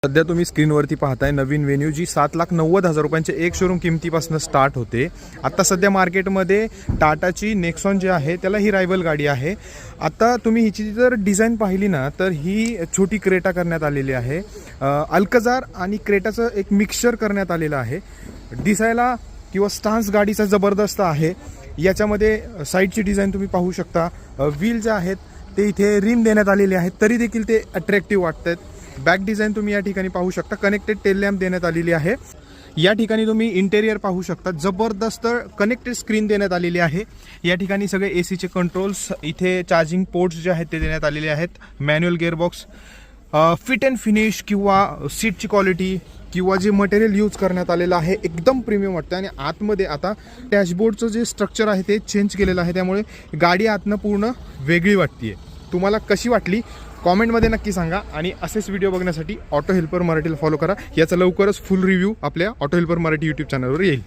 सध्या तुम्ही स्क्रीनवरती पाहताय नवीन वेन्यू जी 7,90,000 रुपयांच्या एक शोरूम किमतीपासून स्टार्ट होते। आता सध्या मार्केटमध्ये टाटाची नेक्सॉन जी आहे त्याला ही रायवल गाडी आहे। आता तुम्ही हिची जर डिझाईन पाहिली ना तर ही छोटी क्रेटा करण्यात आलेली आहे। अल्कजार आणि क्रेटाचं एक मिक्सचर करण्यात आलेलं आहे। दिसायला किंवा स्टान्स गाडीचा जबरदस्त आहे। याच्यामध्ये साईडची डिझाईन तुम्ही पाहू शकता। व्हील जे आहेत ते इथे रिम देण्यात आलेले आहेत तरी देखील ते अट्रॅक्टिव्ह वाटतात। बॅक डिझाईन तुम्ही या ठिकाणी पाहू शकता। कनेक्टेड टेल लॅम्प देण्यात आलेली आहे। या ठिकाणी तुम्ही इंटेरियर पाहू शकता। जबरदस्त कनेक्टेड स्क्रीन देण्यात आलेली आहे। या ठिकाणी सगळे एसीचे कंट्रोल्स, इथे चार्जिंग पोर्ट्स जे आहेत ते देण्यात आलेले आहेत। Manual gearbox, fit and finish किंवा सीटची क्वालिटी किंवा जे मटेरियल यूज करण्यात आलेलं आहे एकदम प्रीमियम वाटतं। आणि आतमध्ये आता डॅशबोर्डचं जे स्ट्रक्चर आहे ते चेंज केलेलं आहे, त्यामुळे गाडी आतनं पूर्ण वेगळी वाटते। तुम्हाला कशी वाटली कॉमेंटमध्ये नक्की सांगा। आणि असेच व्हिडिओ बघण्यासाठी ऑटो हेल्पर मराठीला फॉलो करा। याचा लवकरच फुल रिव्ह्यू आपल्या ऑटो हेल्पर मराठी यूट्यूब चॅनलवर येईल।